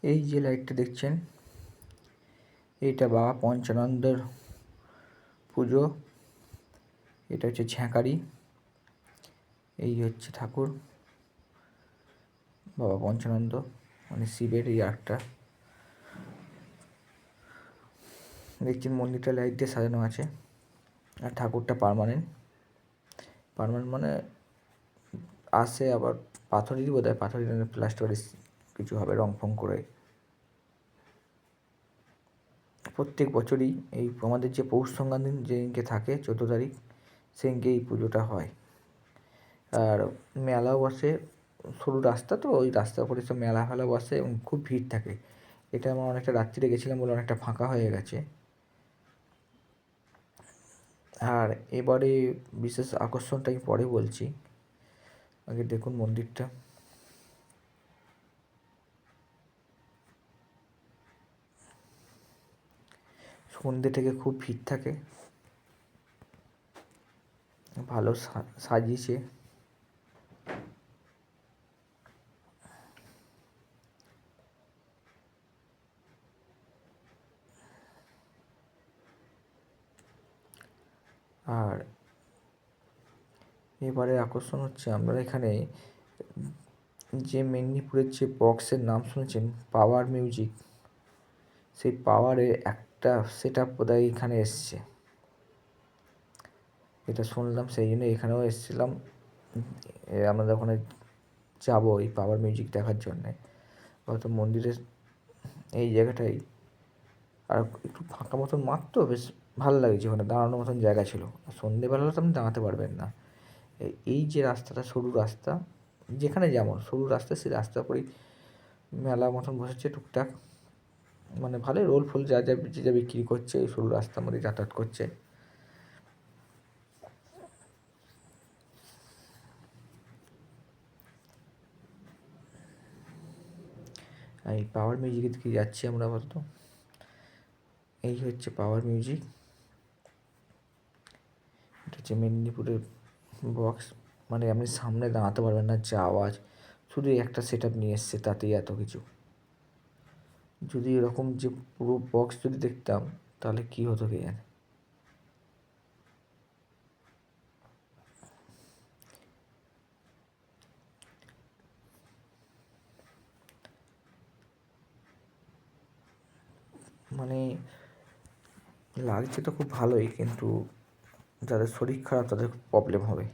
এই যে লাইটটা দেখছেন, এইটা বাবা পঞ্চানন্দর পুজো। এটা হচ্ছে ঝ্যাঁকারি। এই হচ্ছে ঠাকুর বাবা পঞ্চানন্দ, মানে শিবের এই আটটা দেখছেন। মন্দিরটা লাইট দিয়ে সাজানো আছে। আর ঠাকুরটা পার্মানেন্ট মানে আসে আবার পাথরেরই বোধ হয়, পাথরের প্লাস্টারের কিছু হবে, রং ফং করে। প্রত্যেক বছরই এই আমাদের যে পৌষ সংক্রান্তি যেদিনকে থাকে 14 তারিখ, সেদিনকে এই পুজোটা হয়। আর মেলাও বসে, সরু রাস্তা তো, ওই রাস্তার উপরে সব মেলা ফেলা বসে এবং খুব ভিড় থাকে। এটা আমরা অনেকটা রাত্রিরে গেছিলাম বলে অনেকটা ফাঁকা হয়ে গেছে। আর এবারে বিশেষ আকর্ষণটা আমি পরে বলছি, আগে দেখুন মন্দিরটা। সন্ধ্যে থেকে খুব ভিড় থাকে, ভালো সাজিয়েছে। আর এবারে আকর্ষণ হচ্ছে, আমরা এখানে যে মেদিনীপুরের যে বক্সের নাম শুনেছেন, পাওয়ার মিউজিক, সেই পাওয়ারের একটা সেট আপ বোধহয় এখানে এসছে, এটা শুনলাম, সেই জন্য এখানেও এসেছিলাম। আমাদের ওখানে যাবো এই পাওয়ার মিউজিক দেখার জন্যে। হয়তো মন্দিরের এই জায়গাটাই আর একটু ফাঁকা মতন মাঠ তো, বেশ ভালো লাগছে, ওখানে দাঁড়ানোর মতন জায়গা ছিল। সন্ধেবেলা তো আপনি দাঁড়াতে পারবেন না। এই যে রাস্তাটা, সরু রাস্তা, যেখানে যেমন সরু রাস্তা, সেই রাস্তার উপরেই মেলা মতন বসেছে টুকটাক, মানে ভালোই রোল ফোল যা যা যে যা বিক্রি করছে, এই সরু রাস্তার মধ্যে যাতায়াত করছে। এই পাওয়ার মিউজিকের দিকে যাচ্ছি আমরা আপাতত। এই হচ্ছে পাওয়ার মিউজিক, এটা হচ্ছে মেদিনীপুরের বক্স। মানে আপনি সামনে দাঁড়াতে পারবেন না, যা আওয়াজ, শুধু একটা সেট আপ নিয়ে এসছে, তাতেই এত কিছু। যদি এরকম যে পুরো বক্স যদি দেখতাম, তাহলে কী হতো কে জানে। মানে লাগছে তো খুব ভালোই, কিন্তু যাদের শরীর খারাপ তাদের প্রবলেম হবে।